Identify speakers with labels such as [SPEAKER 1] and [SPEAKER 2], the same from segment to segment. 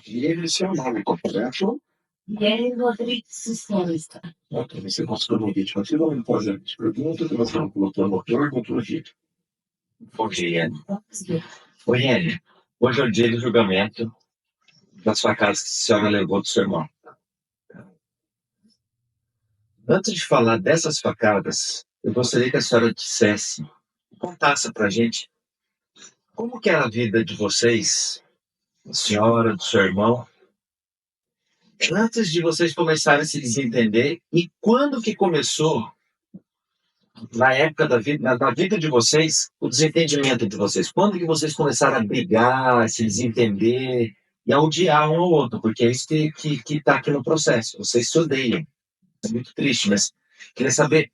[SPEAKER 1] E esse é o nome completo.
[SPEAKER 2] Guilherme Rodrigues Sistemas.
[SPEAKER 1] Ok, você conseguiu no vídeo. Continua me fazendo as perguntas que você não colocou no pergunta no vídeo.
[SPEAKER 3] Bom dia. Oi, Hélio. Hoje é o dia do julgamento das facadas que a senhora levou do seu irmão. Antes de falar dessas facadas, eu gostaria que a senhora dissesse, contasse pra gente, como que era a vida de vocês, da senhora, do seu irmão, antes de vocês começarem a se desentender e quando que começou, na época da vida, na vida de vocês, o desentendimento de vocês. Quando que vocês começaram a brigar, a se desentender e a odiar um ao outro, porque é isso que tá aqui no processo. Vocês se odeiam. É muito triste, mas queria saber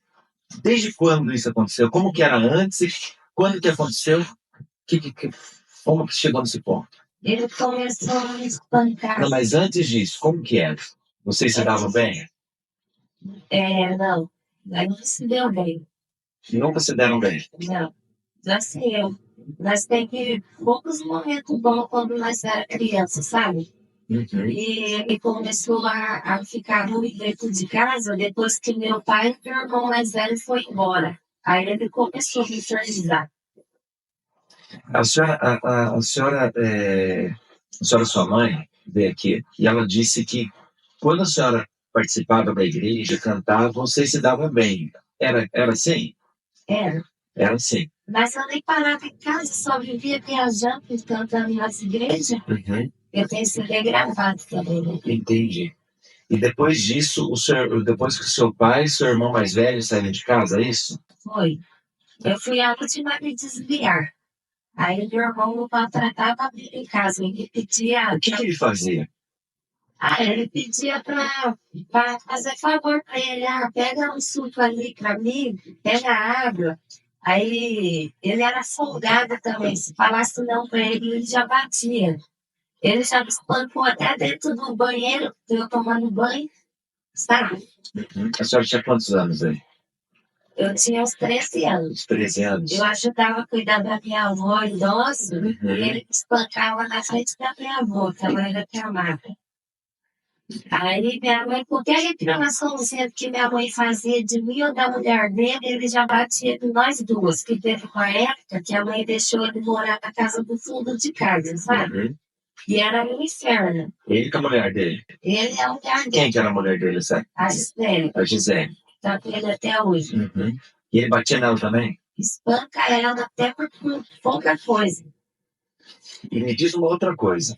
[SPEAKER 3] desde quando isso aconteceu, como que era antes, quando que aconteceu, como que chegou nesse ponto.
[SPEAKER 2] Ele começou a me espancar.
[SPEAKER 3] Não, mas antes disso, como que era? Vocês se davam bem?
[SPEAKER 2] Não. Aí não se deu bem.
[SPEAKER 3] Nunca se deram bem?
[SPEAKER 2] Não. Assim, nós teve poucos momentos bons quando nós era criança, sabe?
[SPEAKER 3] Uhum.
[SPEAKER 2] E ele começou a ficar muito dentro de casa depois que meu pai e meu irmão mais velho foi embora. Aí ele começou a me infernizar.
[SPEAKER 3] A senhora, sua mãe, veio aqui e ela disse que quando a senhora participava da igreja, cantava, vocês se davam bem. Era assim?
[SPEAKER 2] Era.
[SPEAKER 3] Era assim.
[SPEAKER 2] Mas eu nem parava em casa, só vivia viajando e cantando nas igrejas.
[SPEAKER 3] Uhum.
[SPEAKER 2] Eu tenho CD gravado também, né?
[SPEAKER 3] Entendi. E depois disso, depois que o seu pai e seu irmão mais velho saíram de casa, é isso?
[SPEAKER 2] Foi. Eu fui a última me desviar. Aí meu irmão não maltratava em casa, ele pedia.
[SPEAKER 3] O que ele fazia?
[SPEAKER 2] Ele pedia pra fazer favor pra ele, pega um suco ali pra mim, pega água. Aí ele era folgado também, se falasse não pra ele, ele já batia. Ele já me espancou até dentro do banheiro, eu tomando banho, sabe?
[SPEAKER 3] Uhum. A senhora tinha quantos anos aí?
[SPEAKER 2] Eu tinha uns 13 anos.
[SPEAKER 3] 13 anos.
[SPEAKER 2] Eu ajudava a cuidar da minha avó idosa,
[SPEAKER 3] Uhum.
[SPEAKER 2] e ele me espancava na frente da minha avó, que a mãe era chamada. Aí minha mãe, qualquer reclamaçãozinha que minha mãe fazia de mim ou da mulher dele, ele já batia em nós duas, que teve uma época que a mãe deixou ele morar na casa do fundo de casa, sabe?
[SPEAKER 3] Uhum.
[SPEAKER 2] E era um inferno.
[SPEAKER 3] Ele com a mulher dele?
[SPEAKER 2] Ele é a mulher dele.
[SPEAKER 3] Quem que era a mulher dele, sabe?
[SPEAKER 2] A Gisele.
[SPEAKER 3] A Gisele.
[SPEAKER 2] Tá com ele até hoje.
[SPEAKER 3] Uhum. E ele batia nela também?
[SPEAKER 2] Espanca ela até por pouca coisa.
[SPEAKER 3] E me diz uma outra coisa.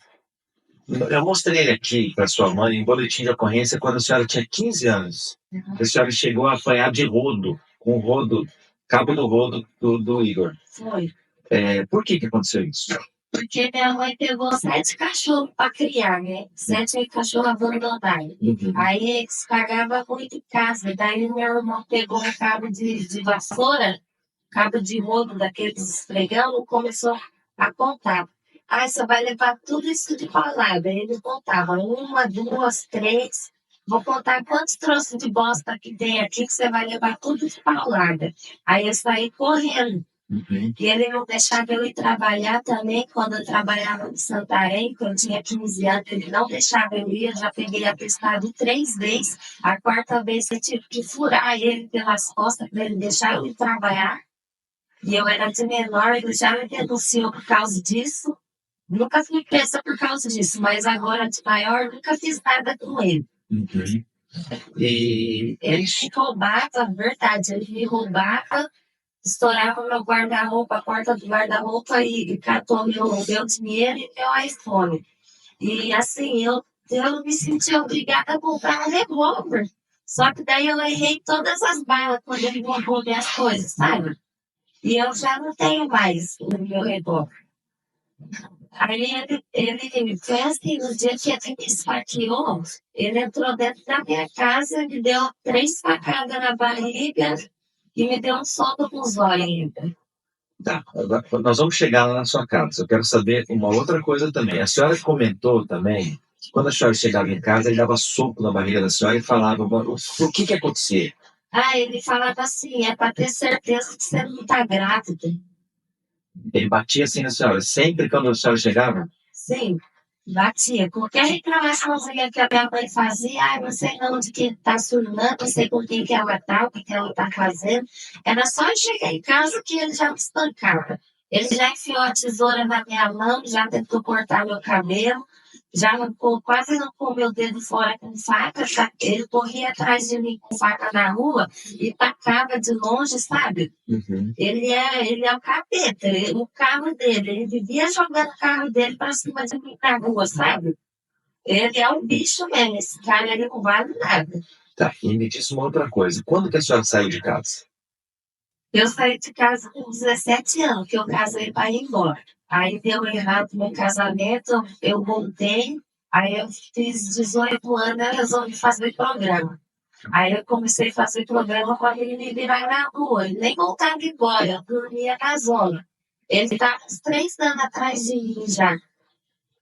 [SPEAKER 3] Eu mostrei aqui para sua mãe em boletim de ocorrência quando a senhora tinha 15 anos.
[SPEAKER 2] Uhum.
[SPEAKER 3] A senhora chegou a apanhar de rodo, com o rodo, cabo do rodo do Igor.
[SPEAKER 2] Foi.
[SPEAKER 3] Por que aconteceu isso?
[SPEAKER 2] Porque minha mãe pegou 7 cachorros para criar, né? 7 cachorros abandonados.
[SPEAKER 3] Uhum.
[SPEAKER 2] Aí eles pagavam muito em casa. Daí meu irmão pegou um cabo de vassoura, cabo de rodo daqueles esfregando, começou a contar. Você vai levar tudo isso de paulada. Ele contava 1, 2, 3. Vou contar quantos troços de bosta que tem aqui que você vai levar tudo de paulada. Aí eu saí correndo.
[SPEAKER 3] Uhum.
[SPEAKER 2] E ele não deixava eu ir trabalhar também, quando eu trabalhava em Santarém, quando eu tinha 15 anos, ele não deixava eu ir, eu já peguei atestado 3 vezes, a 4ª vez eu tive que furar ele pelas costas para ele deixar eu ir trabalhar. E eu era de menor, ele já me denunciou por causa disso. Nunca fui presa por causa disso, mas agora de maior, nunca fiz nada com ele.
[SPEAKER 3] Uhum. E
[SPEAKER 2] ele me roubava, verdade, ele me roubava, estourava meu guarda-roupa, a porta do guarda-roupa e catou meu dinheiro e meu iPhone. E assim, eu me senti obrigada a comprar um revólver. Só que daí eu errei todas as balas quando ele roubou minhas coisas, sabe? E eu já não tenho mais o meu revólver. Aí ele foi assim, no dia que ele me esfaqueou, ele entrou dentro da minha casa, me deu 3 facadas na barriga e me deu um soco nos olhos ainda.
[SPEAKER 3] Tá, nós vamos chegar lá na sua casa. Eu quero saber uma outra coisa também. A senhora comentou também que quando a senhora chegava em casa, ele dava soco na barriga da senhora e falava o que acontecia.
[SPEAKER 2] Ele falava assim, é para ter certeza que você não está grávida.
[SPEAKER 3] Ele batia assim na senhora, sempre quando a senhora chegava?
[SPEAKER 2] Sim, batia. Qualquer reclamaçãozinha que a minha mãe fazia, não sei não de quem está surnando, não sei com quem que ela tá, o que que ela tá fazendo. Era só eu chegar em casa que ele já me espancava. Ele já enfiou a tesoura na minha mão, já tentou cortar meu cabelo, já arrancou, quase arrancou meu dedo fora com faca. Ele corria atrás de mim com faca na rua e tacava de longe, sabe?
[SPEAKER 3] Uhum.
[SPEAKER 2] Ele é o capeta, o carro dele, ele vivia jogando o carro dele para cima de mim na rua, sabe? Ele é um bicho mesmo, esse cara, ele não vale nada.
[SPEAKER 3] Tá, e me diz uma outra coisa. Quando que a senhora saiu de casa?
[SPEAKER 2] Eu saí de casa com 17 anos, que eu casei para ir embora. Aí deu errado meu casamento, eu voltei, aí eu fiz 18 anos, eu resolvi fazer programa. Aí eu comecei a fazer programa para ele me virar na rua, ele nem voltava embora, eu dormia na zona. Ele estava uns 3 anos atrás de mim já.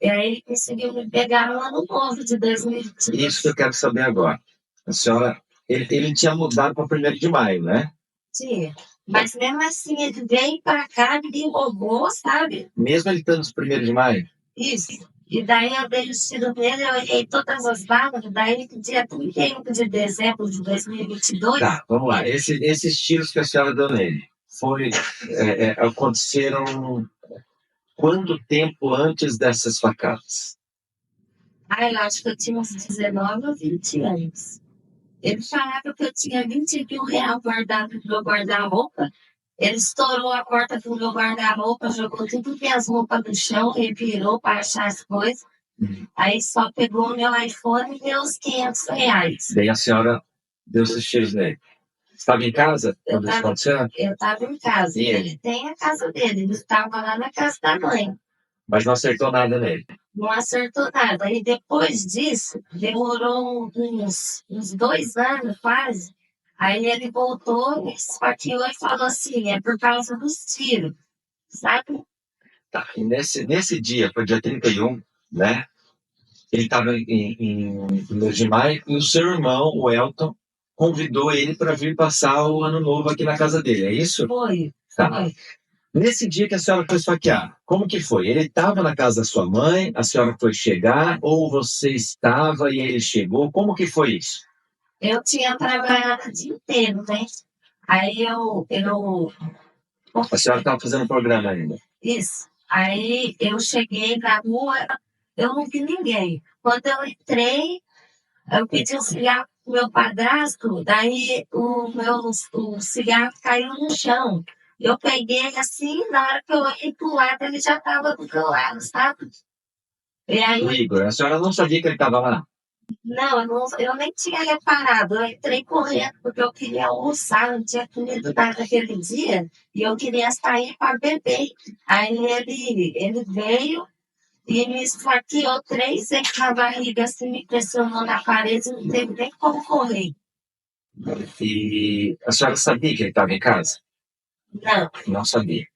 [SPEAKER 2] E aí ele conseguiu me pegar no ano novo de 2022.
[SPEAKER 3] Isso que eu quero saber agora. A senhora, ele tinha mudado para 1º de maio, né?
[SPEAKER 2] Tinha. Mas mesmo assim, ele veio para cá, me roubou, sabe?
[SPEAKER 3] Mesmo ele estando no 1º de maio?
[SPEAKER 2] Isso. E daí eu dei o tiro nele, eu errei todas as balas, daí dia 31 de dezembro de 2022.
[SPEAKER 3] Tá, vamos lá. Esses tiros que a senhora deu nele aconteceram quanto tempo antes dessas facadas?
[SPEAKER 2] Eu acho que eu tinha uns 19 ou 20 anos. Ele falava que eu tinha 20 mil reais guardado no meu guarda-roupa. Ele estourou a porta do meu guarda-roupa, jogou tudo minhas roupas no chão, revirou para achar as coisas. Aí só pegou o meu iPhone e deu os 500 reais.
[SPEAKER 3] Daí a senhora deu esses tiros nele. Estava em casa
[SPEAKER 2] Eu
[SPEAKER 3] quando isso aconteceu?
[SPEAKER 2] estava em casa.
[SPEAKER 3] E ele?
[SPEAKER 2] Ele tem a casa dele, ele estava lá na casa da mãe.
[SPEAKER 3] Mas não acertou nada nele.
[SPEAKER 2] Não acertou nada. E depois disso, demorou uns 2 anos quase. Aí ele voltou, me esfaqueou e falou assim: é por causa dos tiros, sabe?
[SPEAKER 3] Tá, e nesse dia, foi dia 31, né? Ele estava em 1 de maio e o seu irmão, o Elton, convidou ele para vir passar o ano novo aqui na casa dele, é isso?
[SPEAKER 2] Foi.
[SPEAKER 3] Tá.
[SPEAKER 2] Foi.
[SPEAKER 3] Nesse dia que a senhora foi esfaquear, como que foi? Ele estava na casa da sua mãe, a senhora foi chegar, ou você estava e ele chegou? Como que foi isso?
[SPEAKER 2] Eu tinha trabalhado o dia inteiro, né? Aí
[SPEAKER 3] A senhora estava fazendo programa ainda.
[SPEAKER 2] isso. Aí eu cheguei na rua, eu não vi ninguém. Quando eu entrei, eu pedi um cigarro pro meu padrasto, daí o cigarro caiu no chão. Eu peguei assim, na hora que eu olhei pro lado, ele já estava do meu lado, sabe? E
[SPEAKER 3] O
[SPEAKER 2] aí,
[SPEAKER 3] Igor, a senhora não sabia que ele estava lá?
[SPEAKER 2] não, eu nem tinha reparado. Eu entrei correndo porque eu queria almoçar, não tinha comido nada aquele dia, e eu queria sair para beber. Aí ele veio e me esfaqueou 3 vezes na barriga, assim, me pressionou na parede, não teve nem como correr.
[SPEAKER 3] E a senhora sabia que ele estava em casa?
[SPEAKER 2] Não,
[SPEAKER 3] Não sabia.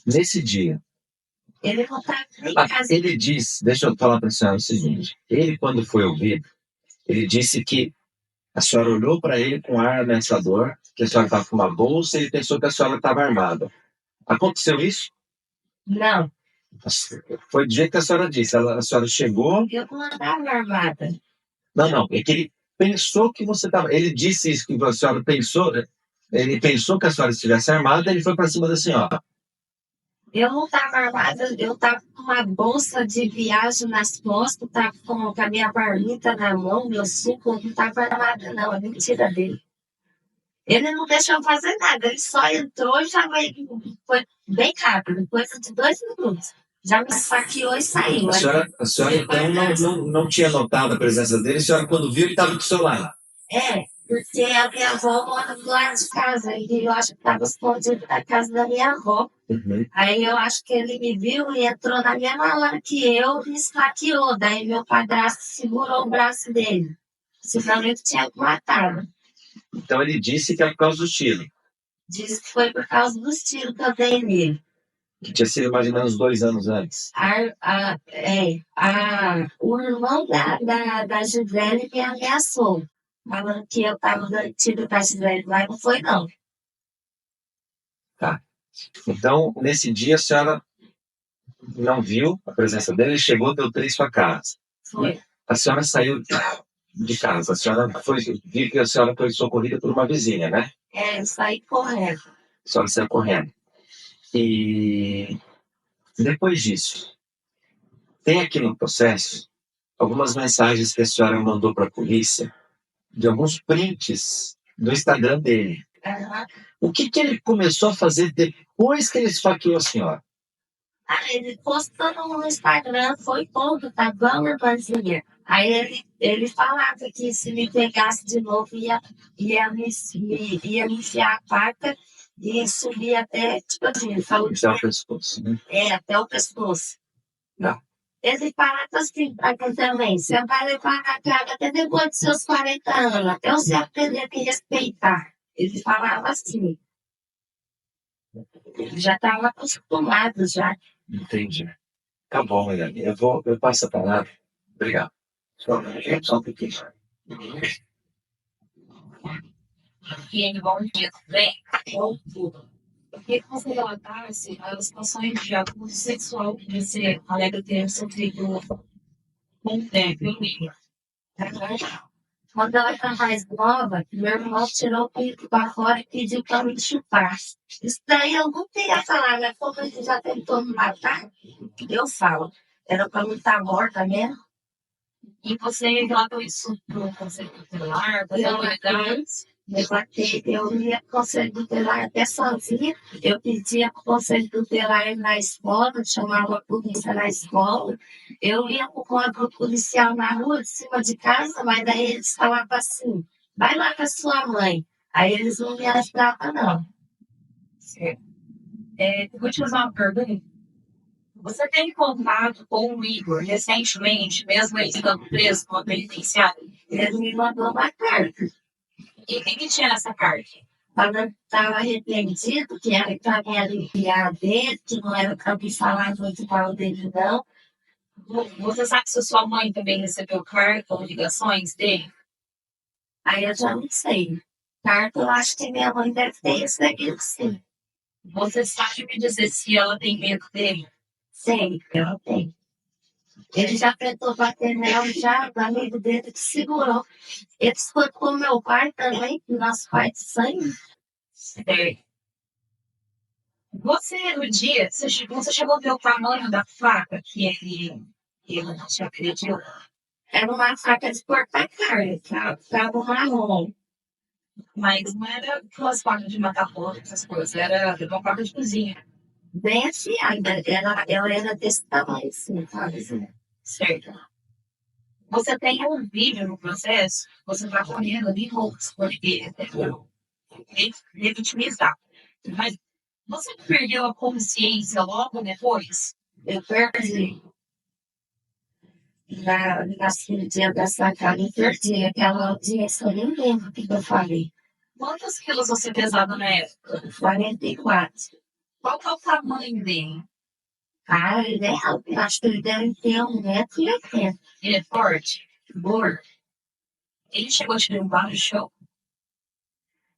[SPEAKER 3] Nesse dia,
[SPEAKER 2] ele não estava nem em casa.
[SPEAKER 3] ele disse, deixa eu falar para a senhora o seguinte, ele quando foi ouvido, ele disse que a senhora olhou para ele com ar ameaçador, que a senhora estava com uma bolsa e ele pensou que a senhora estava armada. Aconteceu isso?
[SPEAKER 2] Não,
[SPEAKER 3] Foi do jeito que a senhora disse. A senhora chegou.
[SPEAKER 2] eu não andava armada.
[SPEAKER 3] Não. É que ele pensou que você estava. Ele disse isso que a senhora pensou. Ele pensou que a senhora estivesse armada e ele foi para cima da senhora.
[SPEAKER 2] Eu não estava armada, eu estava com uma bolsa de viagem nas costas, estava com a minha marmita na mão, meu suco, não estava armada, não, é mentira dele. Ele não deixou eu fazer nada, ele só entrou e já foi bem rápido, coisa de 2 minutos. Já me esfaqueou e saiu.
[SPEAKER 3] A senhora então não tinha notado a presença dele, a senhora quando viu ele estava do seu lado.
[SPEAKER 2] Porque a minha avó mora do lado de casa, e eu acho que estava escondido na casa da minha avó.
[SPEAKER 3] Uhum.
[SPEAKER 2] Aí eu acho que ele me viu e entrou na mesma hora que eu me esfaqueou. Daí meu padrasto segurou o braço dele. Senão ele tinha matado.
[SPEAKER 3] Então ele disse que é por causa do tiro.
[SPEAKER 2] Disse que foi por causa dos tiros que eu dei nele.
[SPEAKER 3] Que tinha sido mais ou menos 2 anos antes.
[SPEAKER 2] O irmão da Gisele me ameaçou. falando que eu estava garantido para esse velho, mas não foi, não.
[SPEAKER 3] Tá. Então, nesse dia, a senhora não viu a presença dele, ele chegou, deu 3 facadas.
[SPEAKER 2] Foi.
[SPEAKER 3] A senhora saiu de casa, a senhora viu que a senhora foi socorrida por uma vizinha, né?
[SPEAKER 2] Eu saí correndo.
[SPEAKER 3] A senhora saiu correndo. E depois disso, tem aqui no processo algumas mensagens que a senhora mandou para a polícia, de alguns prints do Instagram dele.
[SPEAKER 2] Aham.
[SPEAKER 3] O que ele começou a fazer depois que ele esfaqueou a senhora?
[SPEAKER 2] Ele postando no Instagram, foi todo, tá igual a irmãzinha. Aí ele falava que se me pegasse de novo, ia me enfiar a faca e subir até, tipo assim, ele falou
[SPEAKER 3] Até o pescoço, né?
[SPEAKER 2] até o pescoço.
[SPEAKER 3] Tá.
[SPEAKER 2] Ele falava assim pra mim também, você vai levar na cara até depois dos seus 40 anos, até você aprender a me respeitar. Ele falava assim. Ele já estava acostumado já.
[SPEAKER 3] Entendi. Tá bom, Melanie. Eu passo a palavra. Obrigado. Só um pouquinho.
[SPEAKER 2] E ele, bom dia, tudo bem? Bom dia. Eu queria que você relatasse as situações de abuso sexual que você alega ter sofrido pelo Igor. Quando ela era mais nova, meu irmão tirou o pinto para fora e pediu para me chupar. Isso daí eu não queria falar, né? Como ele já tentou me matar, eu falo. Era para me estar morta mesmo. E você relatou isso para o Conselho Tutelar, para as autoridades? Eu ia para o Conselho Tutelar até sozinha. Eu pedia para o Conselho Tutelar ir na escola, chamava a polícia na escola. Eu ia para o quadro policial na rua, de cima de casa, mas daí eles falavam assim, vai lá com a sua mãe. Aí eles não me ajudavam, não. Certo. Vou te fazer uma pergunta. Você tem contato com o Igor recentemente, mesmo ele estando preso no penitenciário? Ele me mandou uma carta. E o que tinha nessa carta? Falando que estava arrependido, que era para me aliviar dele, que não era para me falar muito mal dele, não. Você sabe se a sua mãe também recebeu carta ou ligações dele? Aí eu já não sei. Carta, eu acho que minha mãe deve ter recebido, sim. Você sabe me dizer se ela tem medo dele? Sei, ela tem. Ele já tentou bater nela, já, o amigo dele que segurou. Eles foram com meu pai também, nosso pai de sangue. Sei. Você, no dia, você chegou a ver o tamanho da faca que ele te acreditou? Era uma faca de cortar carne, tava marrom. Mas não era aquelas facas de matar porco, essas coisas, era uma faca de cozinha. Bem afiada, ela era desse tamanho, assim, sabe? Certo. Você tem um vídeo no processo, você vai correndo ali roupas, porque ele vitimizar. Mas você perdeu a consciência logo depois? Eu perdi. Naquele dia da sacada, eu perdi aquela audiência, eu nem lembro o que eu falei. Quantos quilos você pesava na época? 44. Qual que é o tamanho dele? Ah, ele é alto. Acho que ele deve ter 1,80 m. Ele é forte? Gordo. Ele chegou a te derrubar no chão?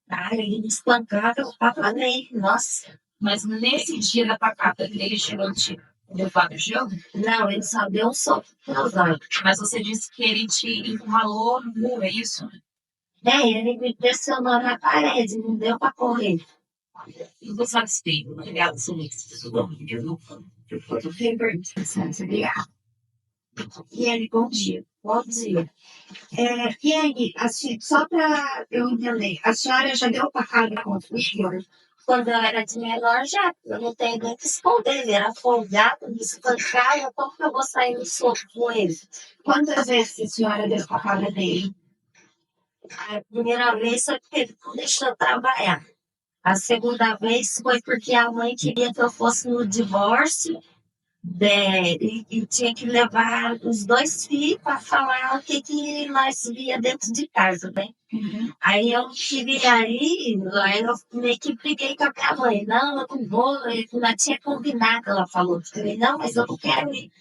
[SPEAKER 2] Ah, ele me espancava, eu tava nele. Nossa. Mas nesse dia da facada, ele chegou a te derrubar no chão? Não, ele só deu um soco pesado. Mas você disse que ele te encurralou no muro, é isso? Ele me pressionou na parede, não deu pra correr. Eu vou satisfeito. Obrigado, Silêncio. Eu fiquei obrigado. E ele, bom dia. Bom dia. E aí, assim, só para eu entender, a senhora já deu facada contra o senhor? Quando eu era de menor, já. Eu não tenho nem que esconder. Ele era folgado, me espancava. Como que eu vou sair no soco com ele? Quantas vezes a senhora deu facada dele? A primeira vez foi porque ele não deixou eu trabalhar. A segunda vez foi porque a mãe queria que eu fosse no divórcio e tinha que levar os 2 filhos para falar o que nós via dentro de casa, né? Uhum. Aí eu cheguei aí eu meio que briguei com a minha mãe. Não, eu não vou, eu não tinha combinado, ela falou. Eu falei, não, mas eu não quero ir.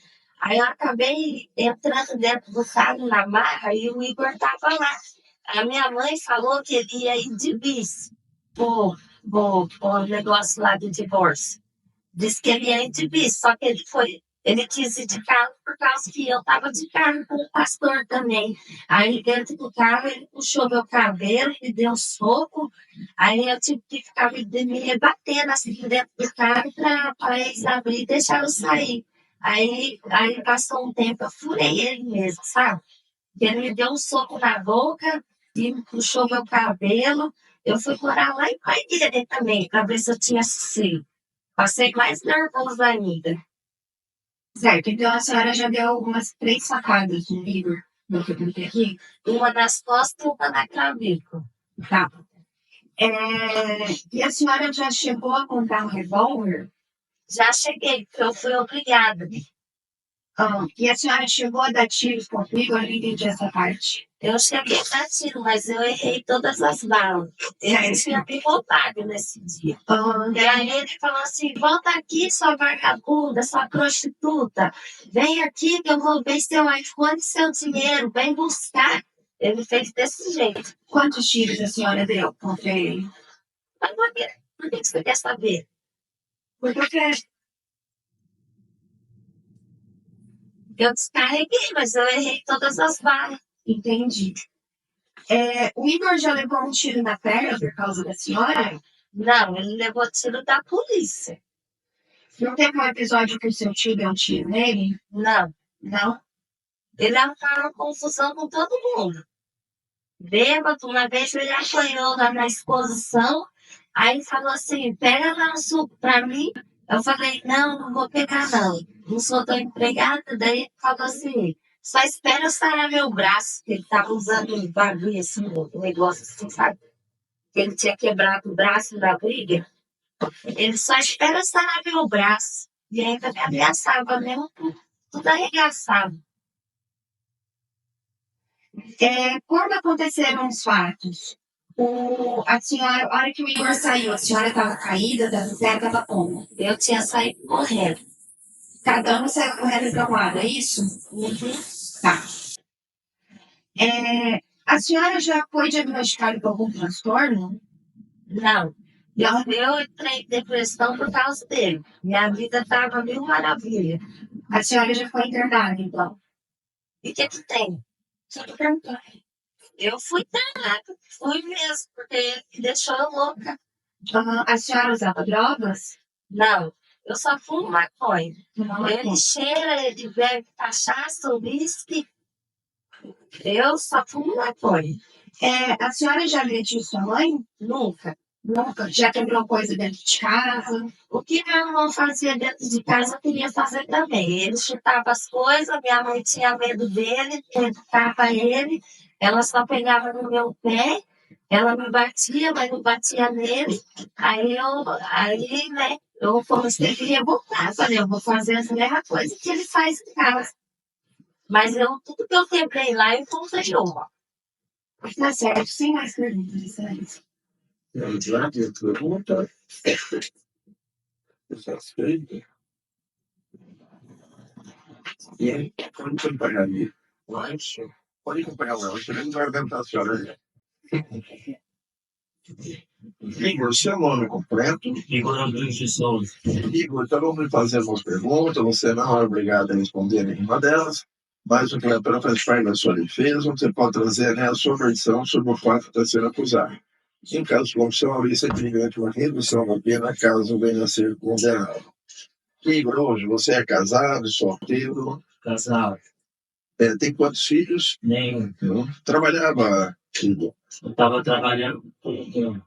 [SPEAKER 2] Aí eu acabei entrando dentro do carro na marra e o Igor estava lá. A minha mãe falou que ele ia ir de bis por negócio lá do divórcio. Disse que ele ia ir de bis, só que ele quis ir de carro por causa que eu estava de carro com o pastor também. Aí dentro do carro ele puxou meu cabelo, me deu um soco, aí eu tive que ficar me rebatendo assim dentro do carro para eles abrir e deixar eu sair. Aí passou um tempo, eu furei ele mesmo, sabe? Ele me deu um soco na boca e me puxou meu cabelo. Eu fui morar lá em Paigueira também, para ver se eu tinha sossego. Passei mais nervosa ainda.
[SPEAKER 4] Certo, então a senhora já deu algumas 3 facadas no Igor, no que eu aqui.
[SPEAKER 2] Uma nas costas e uma na clavícula.
[SPEAKER 4] Tá. E a senhora já chegou a comprar um revólver?
[SPEAKER 2] Já cheguei, porque eu fui obrigada.
[SPEAKER 4] E a senhora chegou a dar tiros comigo? Eu não entendi essa parte.
[SPEAKER 2] Eu cheguei a dar tiro, mas eu errei todas as balas. Ele tinha me roubado nesse dia. E aí ele falou assim, volta aqui, sua vagabunda, sua prostituta. Vem aqui que eu roubei seu iPhone e seu dinheiro, vem buscar. Ele fez desse jeito.
[SPEAKER 4] Quantos tiros a senhora deu contra ele?
[SPEAKER 2] Mas por que você quer saber?
[SPEAKER 4] Porque eu quero.
[SPEAKER 2] Eu descarreguei, mas eu errei todas as balas.
[SPEAKER 4] Entendi. O Igor já levou um tiro na perna por causa da senhora?
[SPEAKER 2] Não, ele levou tiro da polícia.
[SPEAKER 4] Não teve um episódio que o seu tio deu um tiro nele?
[SPEAKER 2] Não.
[SPEAKER 4] Não?
[SPEAKER 2] Ele arrumava confusão com todo mundo. Bêbado, uma vez ele apanhou lá na exposição, aí falou assim, pega lá um suco pra mim. Eu falei, não vou pegar não. Não sou tão empregada, daí ele falou assim, só espera eu sarar meu braço, que ele tava usando um bagulho assim, um negócio assim, sabe? Que ele tinha quebrado o braço na briga. Ele só espera eu sarar meu braço. E ainda me ameaçava mesmo, tudo arregaçado.
[SPEAKER 4] Quando aconteceram os fatos, a senhora, a hora que o Igor saiu, a senhora estava caída, estava como?
[SPEAKER 2] Eu tinha saído correndo.
[SPEAKER 4] Cada um saiu correndo para um lado, é isso? Tá. A senhora já foi diagnosticada com algum transtorno?
[SPEAKER 2] Não. Eu entrei em depressão por causa dele. Minha vida estava mil maravilha.
[SPEAKER 4] A senhora já foi internada, então?
[SPEAKER 2] E o que tem?
[SPEAKER 4] Só tô perguntando.
[SPEAKER 2] Eu fui internada. Fui mesmo, porque ele me deixou louca.
[SPEAKER 4] A senhora usava drogas?
[SPEAKER 2] Não. Eu só fumo maconha.
[SPEAKER 4] Não,
[SPEAKER 2] Ele cheira, ele bebe cachaça, uísque. Eu só fumo maconha.
[SPEAKER 4] A senhora já agrediu sua mãe?
[SPEAKER 2] Nunca.
[SPEAKER 4] Nunca. Já quebrou coisa dentro de casa?
[SPEAKER 2] O que meu irmão fazia dentro de casa, eu queria fazer também. Ele chutava as coisas, minha mãe tinha medo dele, educava ele, ela só pegava no meu pé, ela me batia, mas não batia nele. Né, eu comecei a revoltar, falei, eu vou fazer as mesmas coisas que ele faz em casa. Mas tudo que eu quebrei lá, eu comprei uma.
[SPEAKER 4] Tá certo, sem mais perguntas, isso.
[SPEAKER 1] Não adianta, pergunta. Satisfeito? E aí, pode acompanhar ali. Lanche? Pode acompanhar o lanche, ele não vai aguentar a senhora, né? Igor, seu nome completo?
[SPEAKER 5] Igor Rodrigues de Souza.
[SPEAKER 1] Igor, então vamos fazer algumas perguntas, você não é obrigado a responder nenhuma delas, mas o que faz parte da sua defesa, você pode trazer, né, a sua versão sobre o fato de estar sendo acusado. Em caso de corrupção, a lista de uma redução da pena caso venha a ser condenado. Igor, hoje você é casado, solteiro?
[SPEAKER 5] Casado.
[SPEAKER 1] Tem quantos filhos?
[SPEAKER 5] Nenhum.
[SPEAKER 1] Trabalhava, Igor?
[SPEAKER 5] Eu estava trabalhando com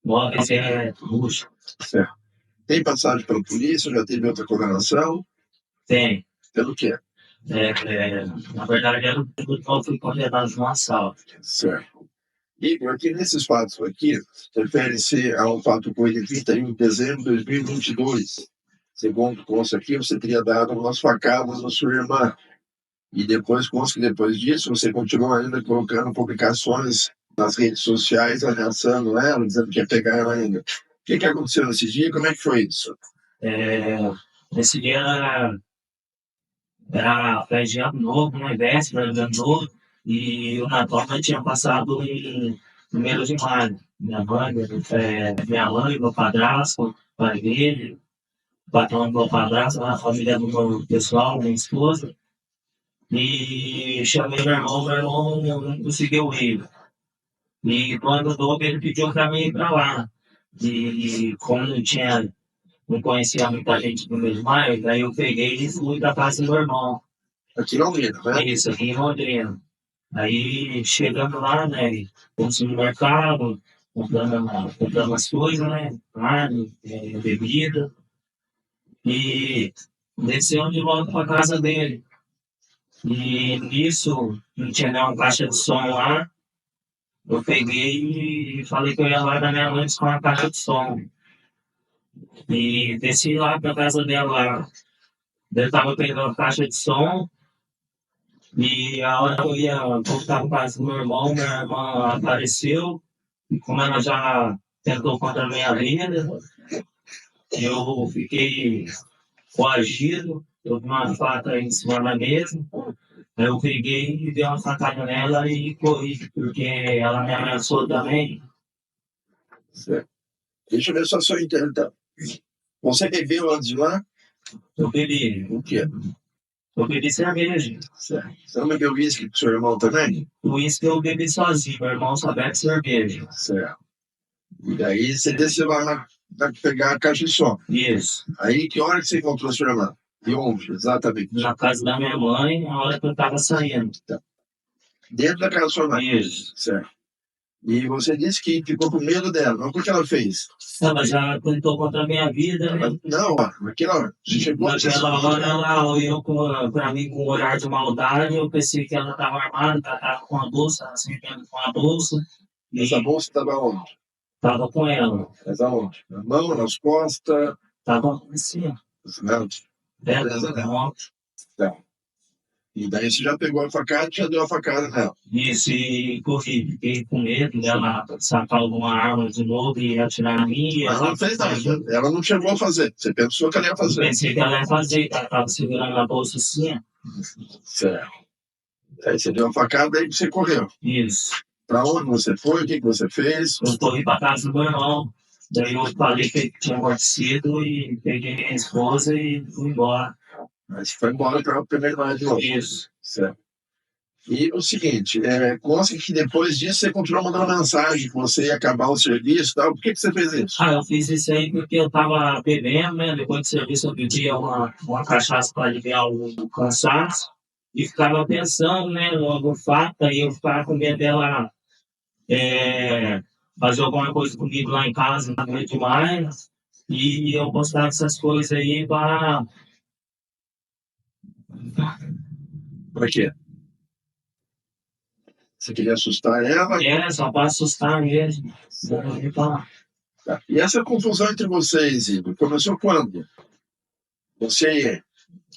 [SPEAKER 5] móveis rústicos.
[SPEAKER 1] Certo. Tem passagem pela polícia? Já teve outra condenação?
[SPEAKER 5] Tem.
[SPEAKER 1] Pelo quê?
[SPEAKER 5] Na verdade, era pelo qual fui condenado no assalto.
[SPEAKER 1] Certo. Igor, aqui nesses fatos aqui, refere-se a um fato ocorrido em 31 de dezembro de 2022. Segundo consta aqui, você teria dado umas facadas na sua irmã. E depois, consta que depois disso, você continuou ainda colocando publicações nas redes sociais, ameaçando ela, dizendo que ia pegar ela ainda. O que aconteceu nesse dia? Como é que foi isso?
[SPEAKER 5] Nesse dia era festa de ano novo, né? Véspera de ano novo. E o Natal nós tinha passado em 1º de maio. Minha mãe, meu padrasto, pai dele, o patrão do meu padrasto, a família do meu pessoal, minha esposa. E chamei meu irmão não conseguiu ir. E quando novo, ele pediu para mim ir para lá. E como não conhecia muita gente no mês de maio, daí eu peguei e fui para casa do meu irmão.
[SPEAKER 1] Aqui em Londrina, né?
[SPEAKER 5] Isso, aqui em Londrina. Aí chegando lá, né, fomos no mercado, comprando as coisas, né, carne, bebida, e descemos de volta para casa dele. E nisso, não tinha nenhuma caixa de som lá, eu peguei e falei que eu ia lá da minha mãe com uma caixa de som. E desci lá para casa dela lá. Ele estava pegando a caixa de som, e a hora que eu ia voltar para casa do meu irmão apareceu. E como ela já tentou contra a minha vida, eu fiquei coagido, eu vi uma faca em cima da mesa, aí eu peguei e dei uma facada nela e corri, porque ela me ameaçou também.
[SPEAKER 1] Certo. Deixa eu ver só seu inteiro, então. Você bebeu antes de lá?
[SPEAKER 5] Eu bebi.
[SPEAKER 1] O quê?
[SPEAKER 5] Eu bebi cerveja.
[SPEAKER 1] Certo. Você não bebeu uísque com seu irmão também?
[SPEAKER 5] O uísque eu bebi sozinho, meu irmão só bebe cerveja.
[SPEAKER 1] Certo. E daí você desceu lá para pegar a caixa de som.
[SPEAKER 5] Isso.
[SPEAKER 1] Aí que hora que você encontrou sua irmã? E onde, exatamente?
[SPEAKER 5] Na casa da minha mãe, na hora que eu tava saindo.
[SPEAKER 1] Dentro da casa da sua mãe?
[SPEAKER 5] Isso.
[SPEAKER 1] Certo. E você disse que ficou com medo dela. Mas o que ela fez?
[SPEAKER 5] Ela já tentou contra a minha vida, né?
[SPEAKER 1] Não, naquela hora. Você chegou
[SPEAKER 5] Naquela hora ela olhou pra mim com um olhar de maldade, eu pensei que ela estava armada, ela estava com a bolsa, assim, com a bolsa. E
[SPEAKER 1] essa bolsa estava onde?
[SPEAKER 5] estava com ela.
[SPEAKER 1] Mas aonde? Na mão, nas costas?
[SPEAKER 5] Estava assim,
[SPEAKER 1] Não.
[SPEAKER 5] beleza,
[SPEAKER 1] Não. E daí você já pegou a facada e já deu a facada nela.
[SPEAKER 5] Isso, e corri, fiquei com medo dela sacar alguma arma de novo e atirar em mim.
[SPEAKER 1] Ela não fez nada. Ela não chegou a fazer. Você pensou que ela ia fazer.
[SPEAKER 5] Pensei que ela ia fazer, ela estava segurando a bolsa assim.
[SPEAKER 1] Certo. Aí você deu a facada e você correu.
[SPEAKER 5] Isso.
[SPEAKER 1] Para onde você foi? O que você fez?
[SPEAKER 5] Eu corri para casa do meu irmão. Daí eu falei que tinha acontecido e peguei minha esposa e fui embora.
[SPEAKER 1] Mas foi embora para o primeiro lado de novo.
[SPEAKER 5] Isso.
[SPEAKER 1] Certo. E o seguinte, consta que depois disso você continuou mandando mensagem que você ia acabar o serviço e tal. Por que você fez isso?
[SPEAKER 5] Eu fiz isso aí porque eu tava bebendo, né? Depois do serviço eu bebia uma cachaça para aliviar o cansaço. E ficava pensando, né, no fato, aí eu ficava com medo dela fazer alguma coisa comigo lá em casa, não é demais. E eu postava essas coisas aí para...
[SPEAKER 1] Para quê? Você queria assustar ela?
[SPEAKER 5] Só para assustar mesmo.
[SPEAKER 1] Tá. E essa confusão entre vocês, Igor, começou quando? Você...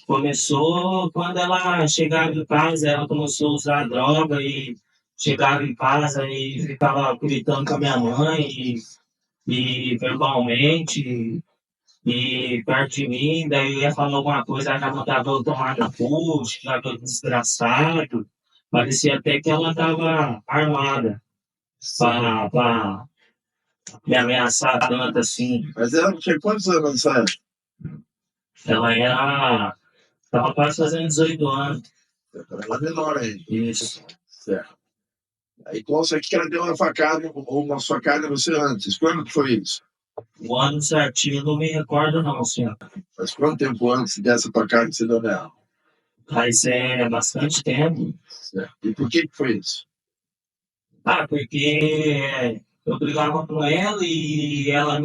[SPEAKER 5] Começou quando ela chegava em casa, ela começou a usar droga e chegava em casa e ficava gritando com a minha mãe e verbalmente e perto de mim, daí eu ia falar alguma coisa, ela já mandava eu tomar na puxa, já todo desgraçado. Parecia até que ela estava armada para me ameaçar tanto assim.
[SPEAKER 1] Mas ela tinha quantos anos nessa época?
[SPEAKER 5] Ela estava quase fazendo 18 anos.
[SPEAKER 1] Ela é menor ainda.
[SPEAKER 5] Isso.
[SPEAKER 1] Certo. Aí consta aqui que ela deu uma facada em você antes. Quando que foi isso?
[SPEAKER 5] O ano certinho não me recordo não, senhor.
[SPEAKER 1] Mas quanto tempo antes dessa facada que você deu nela?
[SPEAKER 5] Mas é bastante tempo.
[SPEAKER 1] Certo. E por que foi isso?
[SPEAKER 5] Porque eu brigava com ela e ela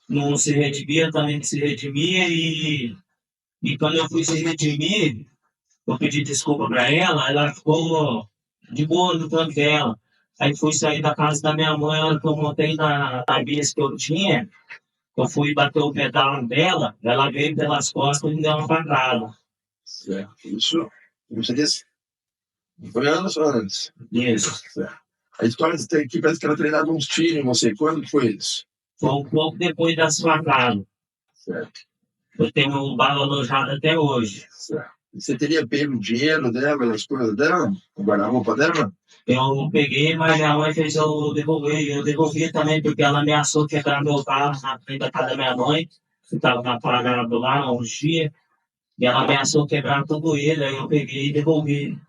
[SPEAKER 5] não se redimia, também não se redimia. E quando eu fui se redimir, eu pedi desculpa para ela ficou de boa no canto dela. Aí fui sair da casa da minha mãe, ela que eu montei na bis que eu tinha. Eu fui bater o pedal dela, ela veio pelas costas e me deu uma facada.
[SPEAKER 1] Certo. Isso, como você disse, foi anos antes.
[SPEAKER 5] Isso.
[SPEAKER 1] Certo. A história tem aqui parece que ela treinava uns tiros em você. Quando que foi isso?
[SPEAKER 5] Foi um pouco depois das facadas.
[SPEAKER 1] Certo.
[SPEAKER 5] Eu tenho um bala alojado até hoje.
[SPEAKER 1] Certo. Você teria pego o dinheiro dela, as coisas dela, o guarda-roupa dela?
[SPEAKER 5] Eu peguei, mas minha mãe fez eu devolver. Eu devolvi também porque ela ameaçou quebrar meu carro na frente da casa da minha mãe, que estava na parada lá uns dias, e ela ameaçou quebrar tudo ele, aí eu peguei e devolvi.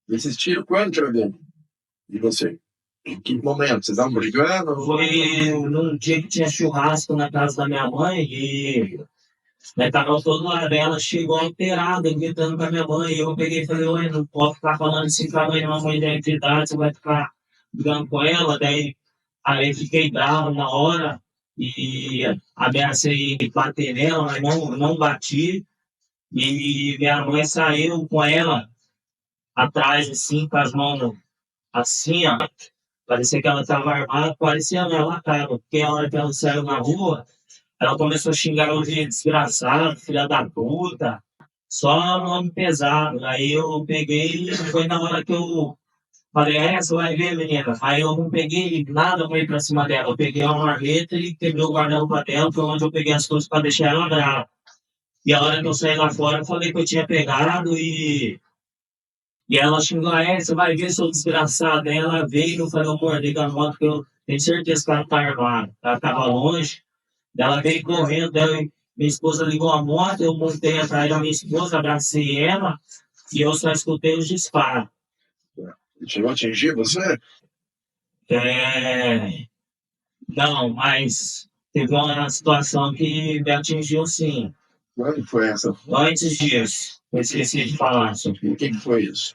[SPEAKER 1] Esses tiros quando tinha ver? E você? Em que momento? Vocês estavam brigando?
[SPEAKER 5] Foi num dia que tinha churrasco na casa da minha mãe e né, tava todo lá dela, chegou alterada, gritando com a minha mãe. E eu peguei e falei, oi, não pode ficar falando assim com a mãe, uma mãe da idade, você vai ficar brigando com ela. Daí aí fiquei bravo na hora e ameacei bater nela, mas não bati. E minha mãe saiu com ela atrás, assim, com as mãos assim, ó. Parecia que ela estava armada, parecia ela estava, porque a hora que ela saiu na rua, ela começou a xingar o de desgraçado, filha da puta, só nome pesado. Aí eu peguei, foi na hora que eu falei, você vai ver, menina. Aí eu não peguei nada pra ir pra cima dela. Eu peguei uma marreta e quebrei o guarda-roupa dela, foi onde eu peguei as coisas pra deixar ela brava. E a hora que eu saí lá fora, eu falei que eu tinha pegado e ela xingou, você vai ver, seu desgraçado. Aí ela veio e eu falei, amor, liga a moto que eu tenho certeza que ela tá armada. Ela tava longe. Ela veio correndo, minha esposa ligou a moto, eu montei atrás da minha esposa, abracei ela e eu só escutei os disparos.
[SPEAKER 1] Chegou a atingir você?
[SPEAKER 5] É, não, mas teve uma situação que me atingiu sim.
[SPEAKER 1] Quando foi essa?
[SPEAKER 5] Antes disso, eu esqueci de falar sobre
[SPEAKER 1] O que foi isso?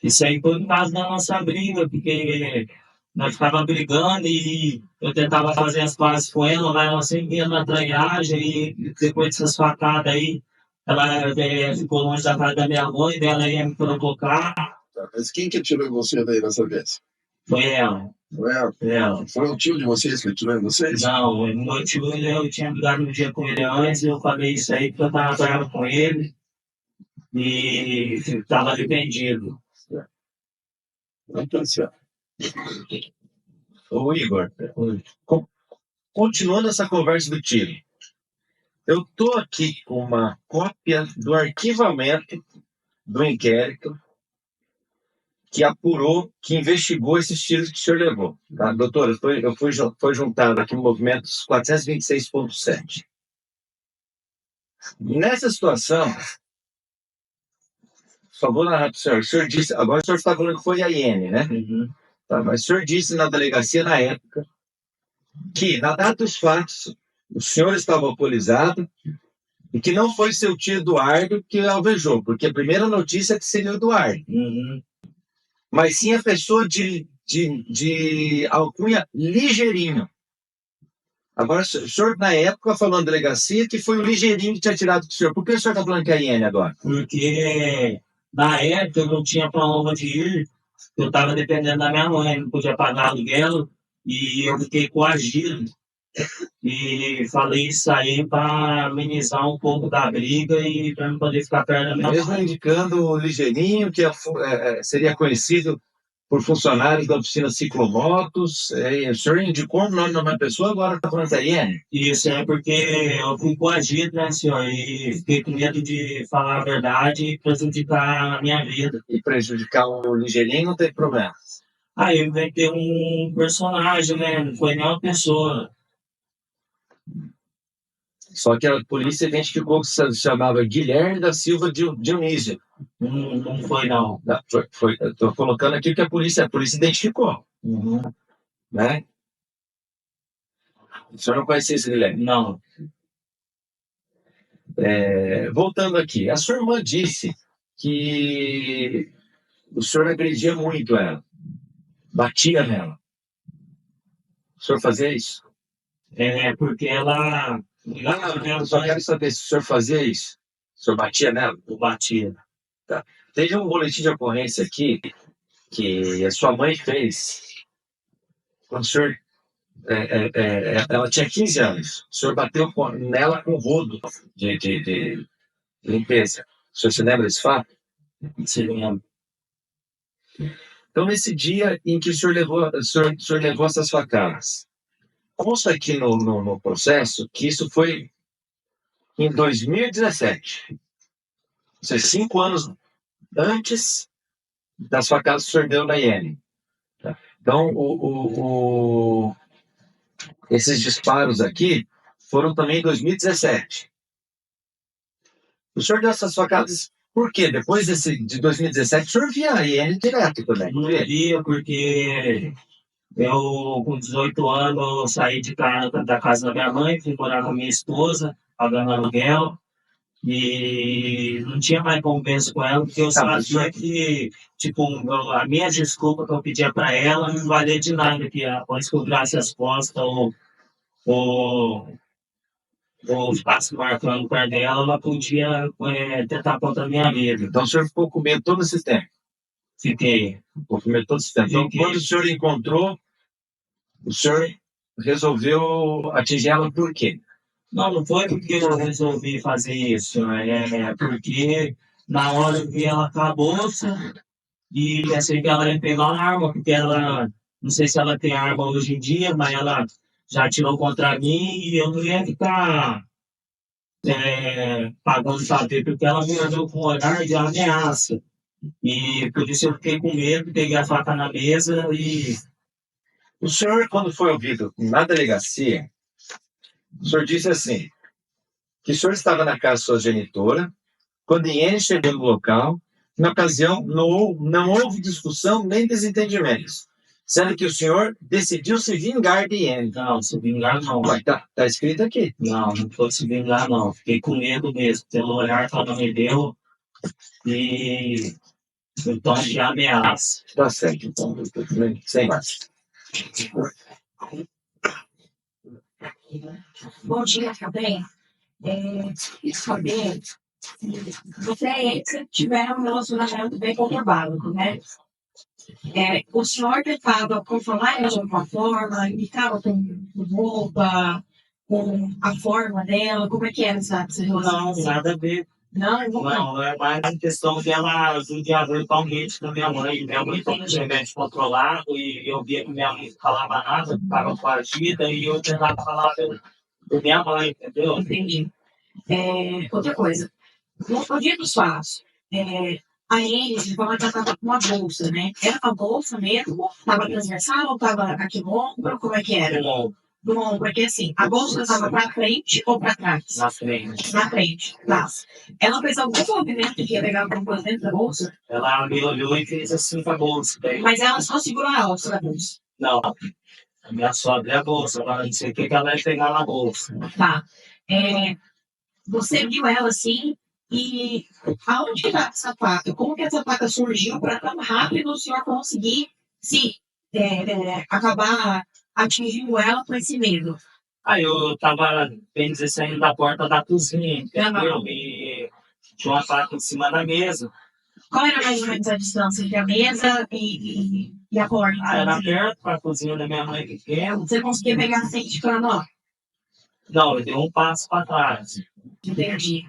[SPEAKER 5] isso aí foi por causa da nossa briga, porque nós ficava brigando e eu tentava fazer as pazes com ela, mas ela sempre vinha na tranhagem e depois dessas facadas aí, ela ficou longe da casa da minha mãe, dela ia me provocar,
[SPEAKER 1] Tá, mas quem que atirou em você daí dessa vez?
[SPEAKER 5] foi ela.
[SPEAKER 1] Foi ela?
[SPEAKER 5] Ela.
[SPEAKER 1] Foi o tio de vocês que atirou em vocês?
[SPEAKER 5] Não, o meu tio, eu tinha brigado um dia com ele antes, eu falei isso aí porque eu estava bravo com ele e estava arrependido.
[SPEAKER 1] Não tá certo.
[SPEAKER 3] Ô Igor, continuando essa conversa do tiro, eu estou aqui com uma cópia do arquivamento do inquérito que apurou, que investigou esses tiros que o senhor levou. Tá? Doutor, foi juntado aqui no movimento 426.7. Nessa situação, só vou narrar para o senhor disse, agora o senhor está falando que foi a IN, né?
[SPEAKER 5] Uhum.
[SPEAKER 3] Tá, mas o senhor disse na delegacia na época que, na data dos fatos, o senhor estava alcoolizado e que não foi seu tio Eduardo que alvejou, porque a primeira notícia é que seria o Eduardo.
[SPEAKER 5] Uhum.
[SPEAKER 3] Mas sim a pessoa de alcunha Ligeirinho. Agora, o senhor, na época, falou na delegacia que foi o Ligeirinho que tinha tirado do senhor. Por que o senhor está falando que é a IN agora?
[SPEAKER 5] Porque na época eu não tinha para onde ir, eu estava dependendo da minha mãe, não podia pagar aluguel, e eu fiquei coagido. E falei isso aí para amenizar um pouco da briga e para não poder ficar perto da minha
[SPEAKER 3] Mesmo
[SPEAKER 5] mãe.
[SPEAKER 3] indicando o Ligeirinho, que seria conhecido por funcionários da oficina Ciclomotos. O senhor indicou o nome de uma pessoa, agora está falando da IN?
[SPEAKER 5] Isso é porque eu fui coagido, né, senhor? E fiquei com medo de falar a verdade e prejudicar a minha vida.
[SPEAKER 3] E prejudicar o Ligeirinho não teve problema.
[SPEAKER 5] Aí eu inventei um personagem, né? Não foi nem uma pessoa.
[SPEAKER 3] Só que a polícia identificou que se chamava Guilherme da Silva Dionísio.
[SPEAKER 5] Não foi, não.
[SPEAKER 3] Estou colocando aqui que a polícia identificou.
[SPEAKER 5] Uhum.
[SPEAKER 3] Né? O senhor não conhecia esse Guilherme?
[SPEAKER 5] Não.
[SPEAKER 3] Voltando aqui, a sua irmã disse que o senhor agredia muito ela, batia nela. O senhor fazia isso?
[SPEAKER 5] Porque ela.
[SPEAKER 3] Eu só quero saber se o senhor fazia isso. O senhor batia nela?
[SPEAKER 5] Eu batia.
[SPEAKER 3] Tá. Teve um boletim de ocorrência aqui que a sua mãe fez quando o senhor. Ela tinha 15 anos. O senhor bateu nela com rodo de limpeza. O senhor se lembra desse fato?
[SPEAKER 5] Se lembra.
[SPEAKER 3] Então, nesse dia em que o senhor levou essas facadas, consta aqui no processo que isso foi em 2017. seja, 5 anos antes das facadas que o senhor deu na Iene. Tá? Então, esses disparos aqui foram também em 2017. O senhor deu essas facadas por quê? Depois de 2017, o senhor via a Iene direto também?
[SPEAKER 5] Não via porque eu, com 18 anos, eu saí de casa, da casa da minha mãe, fui morar com a minha esposa, pagando aluguel. E não tinha mais conversa com ela, porque eu sabia que, tipo, a minha desculpa que eu pedia para ela não valia de nada, que após que eu virasse as costas ou, ou ficasse marcando o pé dela, ela podia tentar contra a minha vida.
[SPEAKER 3] Então o senhor ficou com medo todo esse tempo?
[SPEAKER 5] Fiquei.
[SPEAKER 3] Ficou com medo todo esse tempo. Então,
[SPEAKER 5] Fiquei.
[SPEAKER 3] quando o senhor encontrou, o senhor resolveu atingir ela por quê?
[SPEAKER 5] Não foi porque eu resolvi fazer isso, é porque na hora eu vi ela com a bolsa e pensei que ela ia pegar uma arma, porque ela, não sei se ela tem arma hoje em dia, mas ela já atirou contra mim e eu não ia ficar pagando saber, porque ela me olhou com um olhar de ameaça. E por isso eu fiquei com medo, peguei a faca na mesa e.
[SPEAKER 3] O senhor, quando foi ouvido na delegacia, o senhor disse assim, que o senhor estava na casa de sua genitora, quando Iene chegou no local, na ocasião não houve discussão nem desentendimentos, sendo que o senhor decidiu se vingar de Iene.
[SPEAKER 5] Não, se vingar não.
[SPEAKER 3] Ué, tá escrito aqui.
[SPEAKER 5] Não foi se vingar não. Fiquei com medo mesmo, pelo olhar que ela me deu e o tom de ameaça.
[SPEAKER 3] Tá certo, então, sem mais.
[SPEAKER 4] Bom dia também. Queria saber se vocês tiveram um relacionamento bem conturbado, né? O senhor tentava controlar ela de alguma forma, imitava com roupa, com a forma dela, como é que era essa
[SPEAKER 5] Não,
[SPEAKER 4] relação?
[SPEAKER 5] nada a ver. Não, é mais a questão dela judiar totalmente da minha mãe. Minha mãe tem um remédio controlado e eu via que minha mãe não falava nada, ficava coagida e eu tentava falar por minha mãe, entendeu?
[SPEAKER 4] Entendi. Outra coisa, no dia dos fatos, a eles vão estava com uma bolsa, né? Era uma bolsa mesmo? Estava transversal ou estava aqui no ombro? Como é que era? No ombro, porque assim, a bolsa estava para frente ou para trás?
[SPEAKER 5] Na frente.
[SPEAKER 4] Na frente, tá. Ela fez algum movimento que ia pegar alguma coisa dentro da bolsa?
[SPEAKER 5] Ela me olhou e fez assim com a bolsa.
[SPEAKER 4] Mas ela só segurou a alça da bolsa.
[SPEAKER 5] Não, a minha sogra é a bolsa, agora não sei o que ela ia pegar na bolsa.
[SPEAKER 4] Tá. Você viu ela assim e aonde que está essa faca? Como que essa faca surgiu para tão rápido o senhor conseguir se acabar atingindo ela com esse medo?
[SPEAKER 5] Aí eu tava, bem dizer, saindo da porta da cozinha, entendeu? E tinha uma faca em cima da mesa.
[SPEAKER 4] Qual era mais ou menos a distância entre a mesa e a porta?
[SPEAKER 5] Era perto para a cozinha da minha mãe pequena.
[SPEAKER 4] Você conseguia pegar sem ficando, ó?
[SPEAKER 5] Não, eu dei um passo para trás.
[SPEAKER 4] Entendi.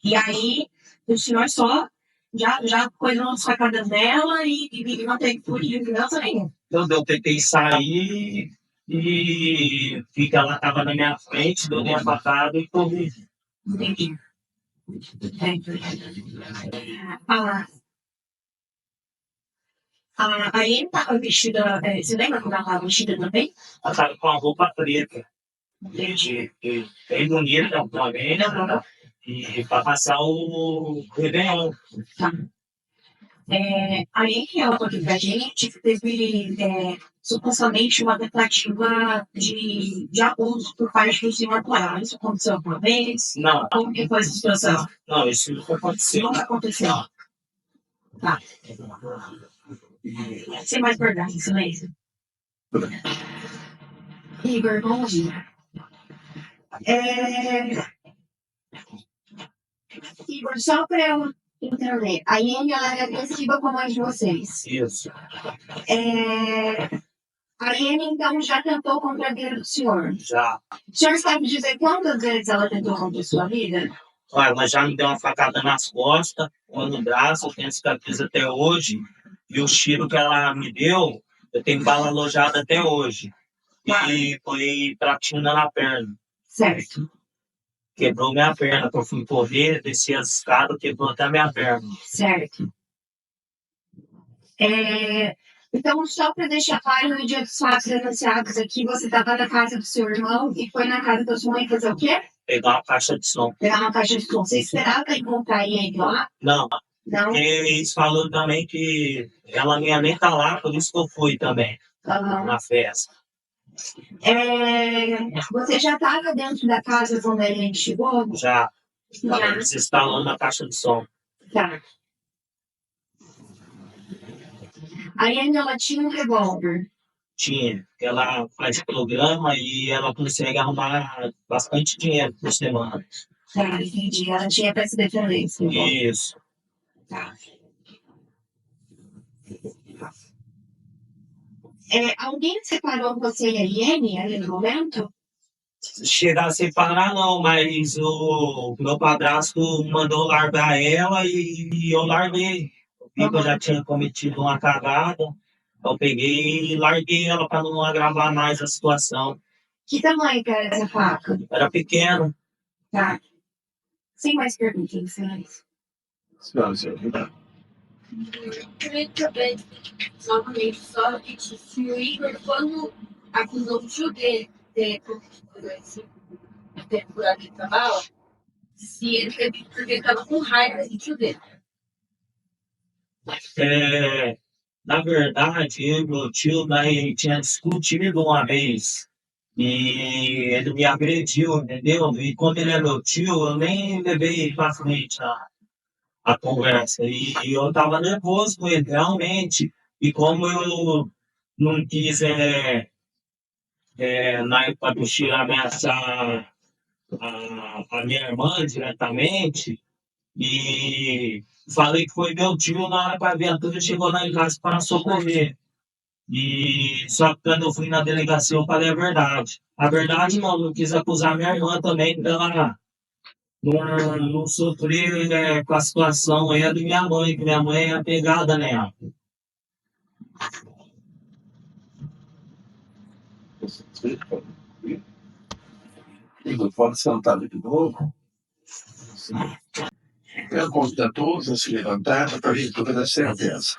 [SPEAKER 4] E aí, o senhor só já coisou as facadas dela e não teve fugir de criança nenhuma.
[SPEAKER 5] Então, eu tentei sair e vi que ela estava na minha frente, deu minha facada e corri.
[SPEAKER 4] Entendi. A Aline estava vestida, você lembra quando ela estava vestida também?
[SPEAKER 5] Ela estava com a roupa preta. Entendi. Bem bonita também, né? E para passar o Réveillon.
[SPEAKER 4] Tá. A Aline, ela contou pra gente que teve supostamente uma tentativa de abuso por parte do senhor com ela. Isso aconteceu alguma vez?
[SPEAKER 5] Não.
[SPEAKER 4] Como que foi essa situação?
[SPEAKER 5] Não, isso nunca aconteceu.
[SPEAKER 4] Nunca aconteceu. Tá. Sem mais verdade, silêncio. Igor, bom dia. Igor, só para eu entender, a Iene ela é agressiva com a mãe de vocês.
[SPEAKER 5] Isso.
[SPEAKER 4] A Iene, então, já tentou contra a vida do senhor.
[SPEAKER 5] Já.
[SPEAKER 4] O senhor sabe dizer quantas vezes ela tentou contra a sua vida?
[SPEAKER 5] Olha, ela já me deu uma facada nas costas, uma no braço, eu tenho cicatriz até hoje. E o tiro que ela me deu, eu tenho bala alojada até hoje. E foi pratina na perna.
[SPEAKER 4] Certo.
[SPEAKER 5] quebrou minha perna, que eu fui correr, desci as escadas, quebrou até minha perna.
[SPEAKER 4] Certo. Então, só para deixar claro, no dia dos fatos denunciados aqui, você estava na casa do seu irmão e foi na casa da sua mãe fazer o quê?
[SPEAKER 5] Pegar uma caixa de som.
[SPEAKER 4] Pegar uma caixa de som. Você esperava encontrar ele lá?
[SPEAKER 5] Não,
[SPEAKER 4] Não?
[SPEAKER 5] porque eles falaram também que ela não ia nem estar lá, por isso que eu fui também, na festa.
[SPEAKER 4] Você já estava dentro da casa quando ele chegou?
[SPEAKER 5] Já. Eles estavam na caixa de som.
[SPEAKER 4] Tá. A Anne, ela tinha um revólver.
[SPEAKER 5] Tinha. Ela faz programa e ela consegue arrumar bastante dinheiro por semana.
[SPEAKER 4] Tá, entendi. Ela tinha para se defender.
[SPEAKER 5] Isso.
[SPEAKER 4] Tá. Alguém separou você e a Iene ali no momento?
[SPEAKER 5] Chegar a separar, não, mas o meu padrasto mandou largar ela e eu larguei. Vi que eu já tinha cometido uma cagada. Eu peguei e larguei ela para não agravar mais a situação.
[SPEAKER 4] Que tamanho que era essa faca?
[SPEAKER 5] Era pequeno.
[SPEAKER 4] Tá. Sem mais perguntas, senhores.
[SPEAKER 1] Senhora, senhora.
[SPEAKER 2] Novamente, só repetir. Se o Igor, quando acusou o tio dele de ter furado a bala, se ele teve porque ele estava com raiva do tio dele.
[SPEAKER 5] Na verdade, eu e meu tio, nós tinha discutido uma vez e ele me agrediu, entendeu? E como ele é meu tio, eu nem levei pra frente a conversa. E eu tava nervoso com ele, realmente. E como eu não quis, na época do Chile, ameaçar a minha irmã diretamente, e falei que foi meu tio, na hora que a viatura chegou lá em casa para socorrer. E só que quando eu fui na delegacia, eu falei a verdade. A verdade, não, não quis acusar minha irmã também pela não sofrer com a situação aí da minha mãe, que minha mãe é apegada nela.
[SPEAKER 1] Igor, pode sentar de novo. Eu convido a todos a se levantar para a gente poder dar certeza.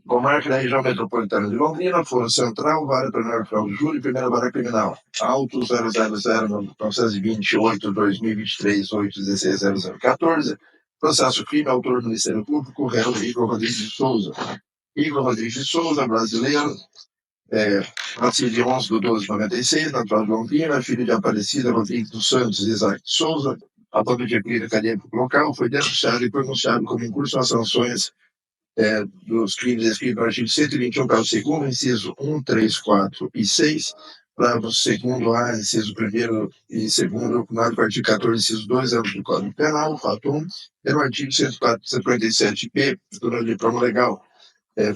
[SPEAKER 1] Comarca da região metropolitana de Londrina, Foro Central, Vara Penal Final de Julho, Primeira Vara Criminal. Auto 000-928-2023-816-0014. Processo crime, autor do Ministério Público, réu Igor Rodrigues de Souza. Igor Rodrigues de Souza, brasileiro, nascido de 11 de 12 de 96, natural de Londrina, filho de Aparecida Rodrigues dos Santos e Isaac de Souza. Atuando de clínica acadêmico local, foi denunciado e pronunciado como incurso às sanções dos crimes descritos no artigo 121, parágrafo 2º, inciso 1, 3, 4 e 6, parágrafo 2º A, inciso 1º e 2º, no artigo 14, inciso 2, do Código Penal, fato 1, pelo artigo 147-P do Lei de Prova Legal.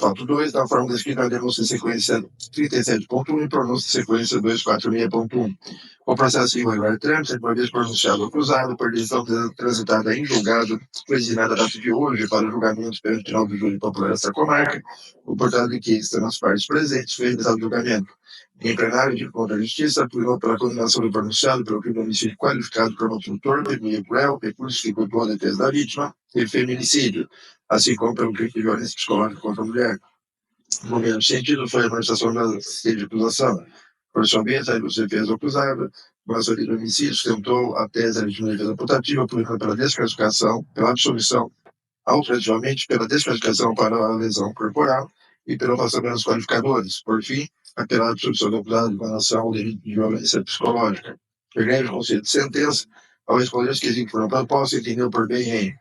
[SPEAKER 1] Fato 2, da forma descrita na denúncia sequência 37.1 e pronúncia sequência 246.1. O processo irregular de trâmite, uma vez pronunciado ou acusado, por decisão transitada em julgado, foi designada a data de hoje para o julgamento pelo Tribunal do Júri Popular desta comarca. O portado de que estão as partes presentes foi realizado o julgamento. Em plenário de conta da Justiça, apurou pela condenação do pronunciado pelo crime de homicídio qualificado por motivo torpe, meio cruel, recurso que culpou a defesa da vítima e feminicídio, assim como pelo crime de violência psicológica contra a mulher. No mesmo sentido, foi a manifestação da sede de acusação. Por sua vez, a defesa acusada, mas ali do homicídio, sustentou a tese de defesa putativa, aplicando pela desclassificação, pela absolvição, alternativamente pela desclassificação para a lesão corporal e pelo afastamento dos qualificadores. Por fim, pela absolvição do acusado em relação ao delito de violência psicológica. O grande conselho de sentença, ao responder os quesitos que foram propostos, entendeu por bem em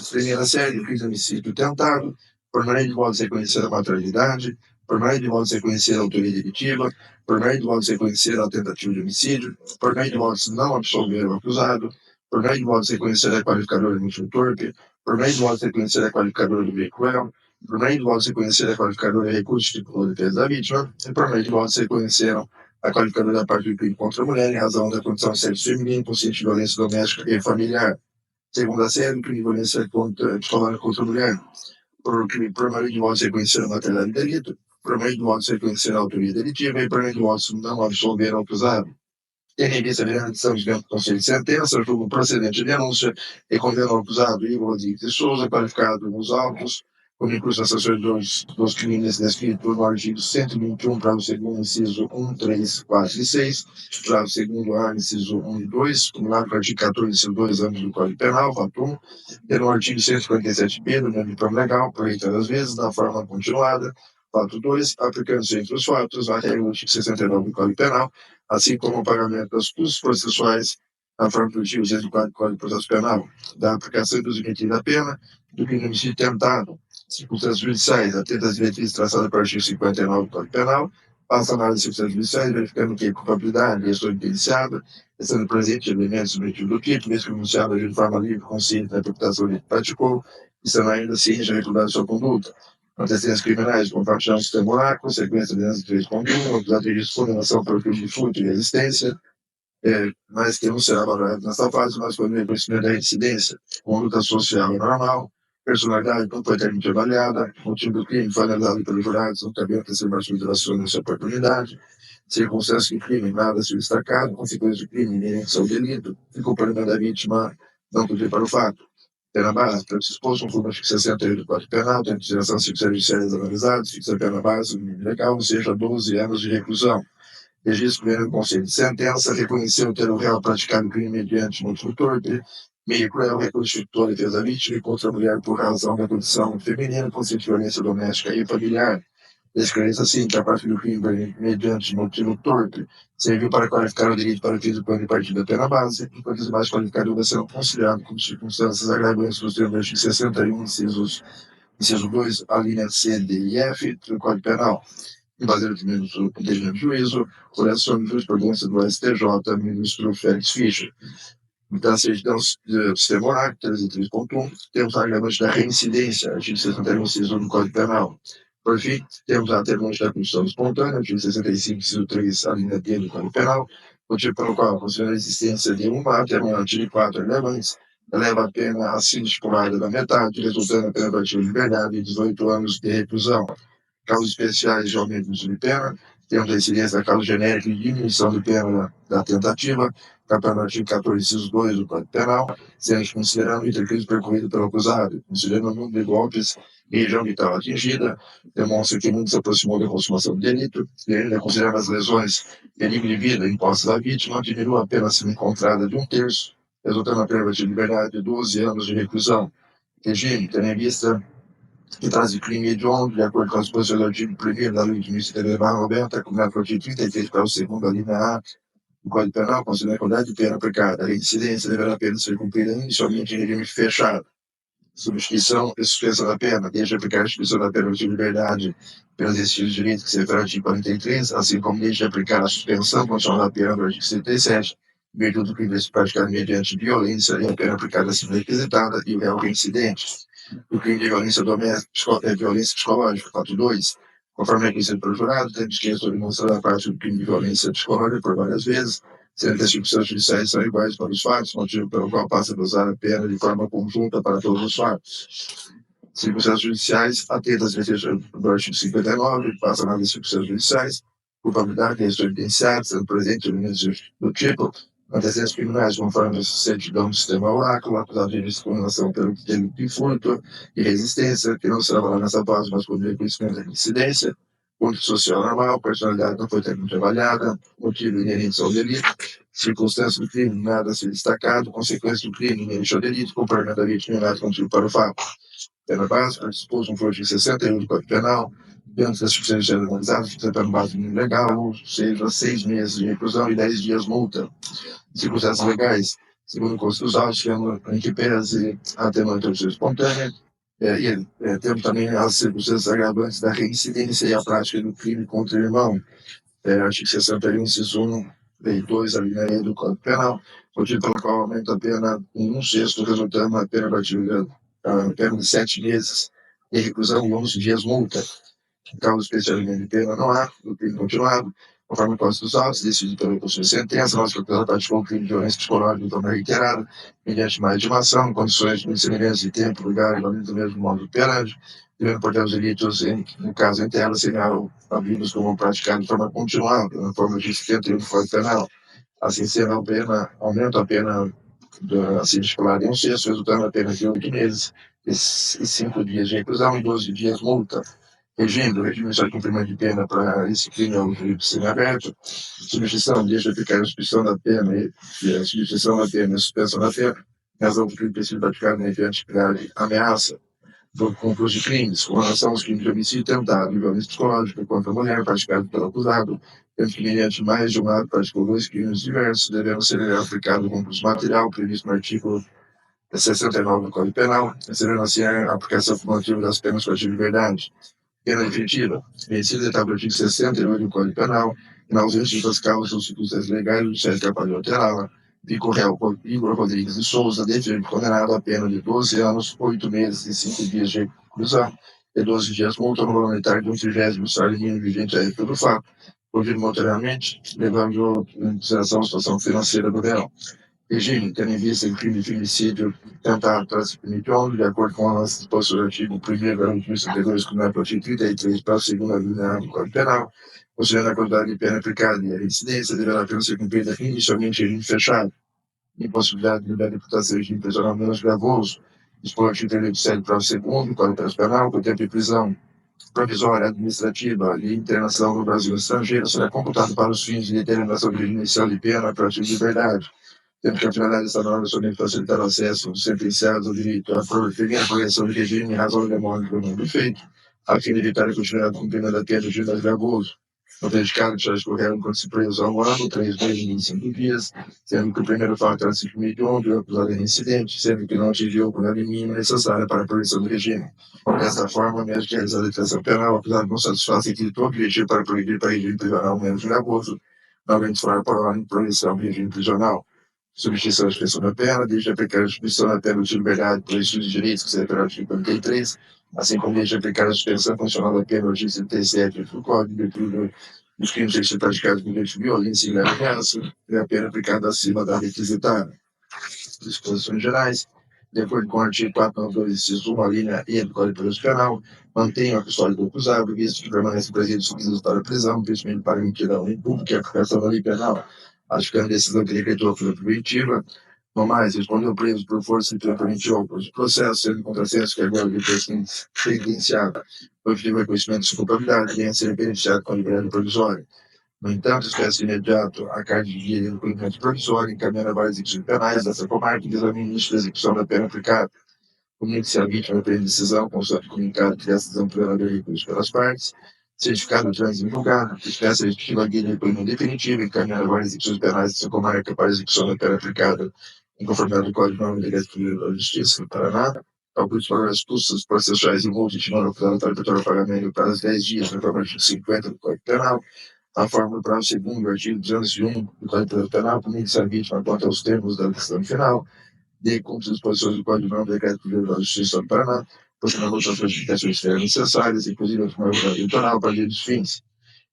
[SPEAKER 1] primeira série, crime de homicídio tentado, por meio de modo de reconhecer a materialidade, por meio de modo de reconhecer a autoria delitiva, por meio de modo de reconhecer a tentativa de homicídio, por meio de modo de não absolver o acusado, por meio de modo de reconhecer a qualificadora do motivo torpe, por meio de modo de reconhecer a qualificadora do meio cruel, por meio de modo de reconhecer a qualificadora de recurso de defesa da vítima, e por meio de modo de reconhecer a qualificadora da parte do crime contra a mulher em razão da condição de sexo feminino, consciente de violência doméstica e familiar. Segunda série, crime de violência psicológica contra a mulher, por meio de modo de reconhecer a materialidade do delito, por meio do modo de reconhecer a autoria delitiva e por meio do modo de não absolver ao acusado. Tendo em vista a grande decisão de dentro do Conselho de Sentença, julgo procedente de denúncia e condeno ao acusado Igor Rodrigues de Souza, qualificado nos autos, com incluso sanções dos crimes descritos no artigo 121, parágrafo segundo, inciso 1, 3, 4 e 6, parágrafo segundo A, inciso 1 e 2, acumulado com o artigo 14, inciso 2 anos do Código Penal, fato 1, e no artigo 157b do mesmo plano legal, por reiteradas vezes, na forma continuada, fato 2, aplicando-se entre os fatos a regra do artigo 69 do Código Penal, assim como o pagamento dos custos processuais na forma do artigo 104 do Código de Processo Penal, da aplicação dos limites da pena, do crime de homicídio tentado, circunstâncias judiciais, atento às diretrizes traçadas para o artigo 59 do Código Penal, passa a análise de circunstâncias judiciais, verificando que a culpabilidade e a sua indiciada, estando presente elementos submetidos do título, mesmo que o enunciado agiu de forma livre, consciente da interpretação que praticou, estando ainda ciente da regularidade de sua conduta. Antecedentes criminais, compartilhar um sistema orar, consequência de 3 pontos 1, acusado de condenação pelo crime de furto e resistência, mas que não será valorado nessa fase, mas quando o reconhecimento da reincidência, conduta social normal, personalidade não foi tecnicamente avaliada, motivo do crime foi analisado pelos jurados, não cabia ter sido mais consideração nessa oportunidade, circunstâncias do crime, nada se destacado, consequência do crime, inerentes ao delito, ficou para da vítima, não podia para o fato. Pena base, para se expor, um artigo 68 do Código Penal, tem consideração de circunstâncias judiciais analisadas, fixa a pena base no mínimo legal, ou seja, 12 anos de reclusão. Registro primeiro do Conselho de Sentença, reconheceu ter o réu praticado crime mediante motivo torpe, meio cruel, reconstituiu a defesa da vítima e contra a mulher por razão da condição feminina, consiste violência doméstica e familiar. Esclarece assim que a parte do crime mediante motivo torpe serviu para qualificar o delito para fins do plano de partida da pena base, enquanto os mais qualificados serão considerados como circunstâncias agravantes nos termos do artigo 61, inciso 2, a linha C, D e F do Código Penal. Em base no entendimento do juízo, por essa jurisprudência do STJ, ministro Félix Fischer. Da certidão do sistema oráculo, 303.1, temos a agravante da reincidência, artigo 61, inciso 1 do Código Penal. Por fim, temos a atenuante da condição espontânea, artigo 65, inciso 3, a linha D do Código Penal, motivo pelo qual, considerando a existência de uma atenuante de 4 relevantes, eleva a pena assim estipulada da metade, resultando a pena privativa de liberdade de 18 anos de reclusão. Casos especiais de aumento de pena, temos a incidência da causa genérica de diminuição de pena da tentativa, capaz no artigo 14, inciso 2 do Código Penal, sendo considerando o intercâmbio percorrido pelo acusado, considerando o número de golpes e região vital atingida, demonstra que nunca se aproximou da consumação do delito, e ainda considerando as lesões perigo de vida impostas à vítima, diminuiu a pena sendo encontrada de 1/3, resultando a pena de liberdade de 12 anos de reclusão. Regime, tendo em vista que traz de crime hediondo, de acordo com as disposições do artigo 1º da Lei de 1990, combinado com o artigo 33, para o segundo, a linha A, do Código Penal, considerando a quantidade de pena aplicada. A reincidência deverá apenas ser cumprida inicialmente em regime fechado. Substituição e suspensão da pena, desde aplicar a substituição da pena de liberdade pelos estilos de direito que se refere ao artigo 43, assim como desde aplicar a suspensão condicional da pena do artigo 77, em virtude do crime praticado mediante violência e a pena aplicada assim requisitada e o réu reincidente. O crime de violência doméstica é violência psicológica, fato 2, conforme é requisito pelo jurado, temos que demonstrar a parte do crime de violência psicológica por várias vezes, sendo que as circunstâncias judiciais são iguais para os fatos, motivo pelo qual passa a usar a pena de forma conjunta para todos os fatos. Circunstâncias judiciais, atentas às diretrizes do artigo 59, passa a análise de circunstâncias judiciais, culpabilidade, questão evidenciada, sendo presente elementos do tipo, antecedentes criminais, conforme a certidão do sistema oráculo, acusado de discriminação pelo delito de furto e resistência, que não será valorado nessa base, mas por reconhecimento da incidência, conduta social normal, personalidade não foi tecnicamente avaliada, motivo inerente ao delito, circunstâncias do crime, nada a ser destacado, consequência do crime inerente ao delito, comportamento da vítima e nada contigo para o fato. Pena básica, disposto no artigo 61 do Código Penal, diante das circunstâncias analisadas, fixa pena base legal, ou seja, 6 meses de reclusão e 10 dias multa. Circunstâncias legais, segundo o Conselho dos Autos, em que pese a atenuante espontânea, temos também as circunstâncias agravantes da reincidência e a prática do crime contra o irmão. Artigo 61, inciso 1, lei 2, a linha E do Código Penal, motivo pelo qual aumenta a pena em 1/6, resultando na pena pena de 7 meses de reclusão e 11 dias multa. Em caso especial de pena não há, do crime continuado, Conforme o Código dos Autos, decidido pela possui sentença, nós que praticou um crime de violência psicológica de forma reiterada, mediante mais de uma ação, em condições muito semelhantes de tempo, lugar e do mesmo modo operante, devendo, portanto, os delitos, no caso, entre elas, seriam havidos como praticados de forma continuada, na forma de 71 do Código Penal. Assim sendo, a pena, aumenta a pena assim estipulada em um sexto, resultando a pena de 8 meses e 5 dias de reclusão e 12 dias multa. Regime de cumprimento de pena para esse crime é o juízo semiaberto, substituição, deixa de aplicar a substituição da pena e a substituição da pena e a suspensão da pena, em razão do crime ter sido praticado mediante grave ameaça, do concurso de crimes, com relação aos crimes de homicídio tentado e violência psicológica contra a mulher praticado pelo acusado, tendo que mediante mais de um ato praticou 2 crimes diversos, devendo ser aplicado o concurso material previsto no artigo 69 do Código Penal, serão assim a aplicação cumulativa das penas com a liberdade. Pena definitiva, vencido etapa do artigo 68 do Código Penal, e na ausência de suas causas ou circunstâncias legais, o Ministério capaz de alterá-la, fica o réu Igor Rodrigues de Souza, definido condenado a pena de 12 anos, 8 meses e 5 dias de reclusão e 12 dias multa no voluntário de um 30º salário mínimo vigente a época do fato, ouvido motoriamente, levando em consideração a situação financeira do réu. Regime, tendo em vista o crime de feminicídio tentado para se punir de homem, de acordo com as disposições do artigo 1º do artigo 72, que não é para o artigo 33, para a segunda linha do Código Penal, considerando a quantidade de pena aplicada e a reincidência, deverá apenas ser cumprida inicialmente em regime fechado, impossibilidade de liberdade de imputação em regime prisional menos gravoso, dispõe o artigo 37, para o segundo, Código Penal, com o tempo de prisão provisória, administrativa e internacional no Brasil estrangeiro será computado para os fins de determinação de regime inicial de pena para de liberdade, tendo que a finalidade dessa norma somente facilitar o acesso dos sentenciados ao direito à progressão de regime em razão da demora do feito, a fim de evitar a continuidade do cumprimento da pena de juiz gravoso. No predicado já escorreu enquanto se preso a um ano, 3 meses e 5 dias, sendo que o primeiro fato era simplesmente de ontem, o acusado é incidente, sendo que não atingiu a quantidade mínima necessária para a progressão do regime. Dessa forma, mesmo que realizar a detenção penal, o acusado não satisfaz requisito objetivo para progredir para regime prisional menos gravoso, novamente fora para a progressão do regime prisional. Substituição da suspensão da pena, desde aplicar a substituição da pena de liberdade por estudo de direitos, que será pelo artigo 43, assim como desde aplicar a suspensão condicional da pena no artigo 77 do Código de Tudo dos crimes que são praticados mediante violência e grave ameaça, é a pena aplicada acima da requisitada. Disposições gerais, de acordo com o artigo 492, inciso 1, a linha E do Código Penal, mantém a custódia do acusado, visto que permanece presente sob resultado da prisão, impedimento para emitir a lei pública e a aplicação da lei penal, achando a decisão que decretou foi preventiva, no mais, respondeu preso por força de preventiva de processo, sendo contrassenso que agora depois sentenciado, foi obtido reconhecimento de sua culpabilidade, venha a ser beneficiado com a liberdade provisória. No entanto, espécie imediato a carta de guia do cumprimento provisório, encaminhando a várias execuções penais dessa comarca que examina o início da execução da pena aplicada. Comunique-se à vítima pela decisão, constante comunicado que essa decisão prevê haver recurso pelas partes, certificado de trânsito divulgado, espécie respectiva guia de recolhimento definitivo, encaminhando a várias execuções penais dessa comarca para a execução da pena aplicada em conformidade do Código de Normas Legais da Justiça do Paraná, alguns valores custos processuais e multa estimando o plano para pagamento para os 10 dias, na forma de 50 do Código Penal, a forma do prazo segundo, artigo 201 do Código Penal, comunique-se à vítima quanto aos termos da decisão final, de cumprir as disposições do Código de Normas Legais da Justiça do Paraná, procedendo as notificações que serão necessárias, inclusive a forma eleitoral para dia dos fins.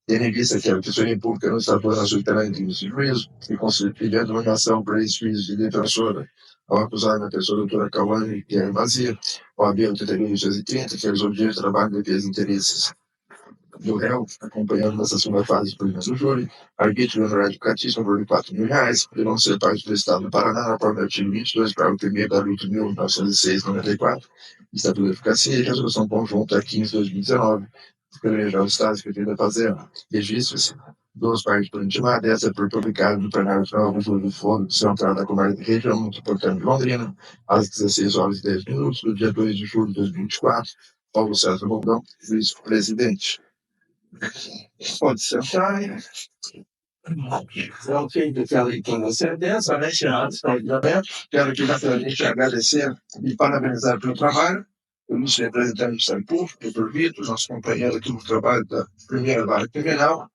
[SPEAKER 1] Tendo em vista que a Defensoria Pública não está atuando na subterrânea de juízo e considerando uma ação para esse juízo de defensora ao acusado na pessoa da doutora Cauane Guilherme Vazia, o AB 8230, que realizou o direito de trabalho de defesa de interesses do réu, acompanhando nessa segunda fase do do júri, arbítrio honorário educatício no valor de R$4.000, poderão ser pagos do Estado do Paraná, na forma do artigo 22, parágrafo 1º da Lei 8.906/94, Estatuto da Eficácia e Resolução Conjunta 15/2019, Secretaria-Geral do Estado, Secretaria da Fazenda. Registros dos partes por intimada, essa foi publicada no plenário final do Fundo Central da Comarca de Região Metropolitana de Londrina, às 16h10 do dia 2 de julho de 2024. Paulo César Rondão, vice-presidente. Pode sentar. Então, feito aquela leitura da sentença, né, quero aqui naturalmente agradecer e parabenizar pelo trabalho. Eu nos representante do Ministério Público, doutor Vitor, nosso companheiro aqui no trabalho da primeira vara criminal,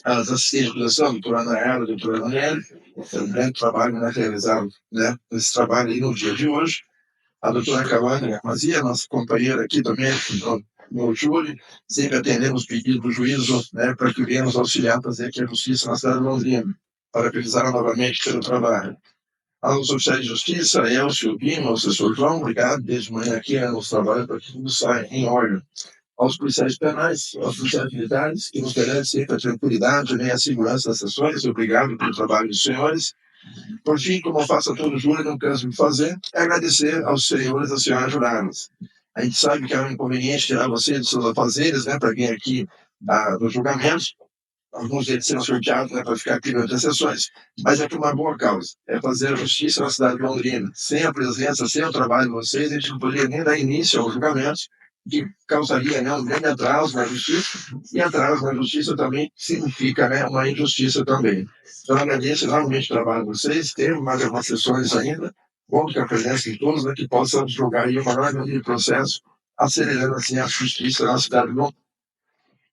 [SPEAKER 1] as assistentes de direção, a doutora Ana, a doutora Daniela, um grande trabalho, né, realizado, né, esse trabalho aí no dia de hoje. A doutora Cauane Mazia, nossa companheira aqui também, no júri, sempre atendemos pedidos do juízo, né, para que venhamos auxiliar a fazer aqui a justiça na cidade de Londrina, parabenizar novamente pelo trabalho. Aos oficiais de justiça, Elcio, Bino, assessor João, obrigado, desde manhã aqui nos trabalhos para que tudo saia em ordem. Aos policiais penais, aos policiais militares, que nos garantem sempre a tranquilidade, né, a segurança das sessões, obrigado pelo trabalho dos senhores. Por fim, como eu faço a todo júri, não canso de fazer, é agradecer aos senhores e às senhoras juradas. A gente sabe que é um inconveniente tirar você dos seus afazeres, né, para vir aqui nos julgamentos, alguns deles serão sorteados, né, para ficar aqui durante as sessões, mas é por uma boa causa, é fazer a justiça na cidade de Londrina. Sem a presença, sem o trabalho de vocês, a gente não poderia nem dar início aos julgamentos, que causaria, né, um grande atraso na justiça, e atraso na justiça também significa, né, uma injustiça também. Então, agradeço enormemente o trabalho de vocês, temos mais algumas sessões ainda, conto com a presença de todos, né, que possamos julgar aí o maior número de processo, acelerando assim a justiça na cidade de Londrina.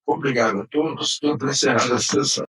[SPEAKER 1] Obrigado a todos, estou encerrada a sessão.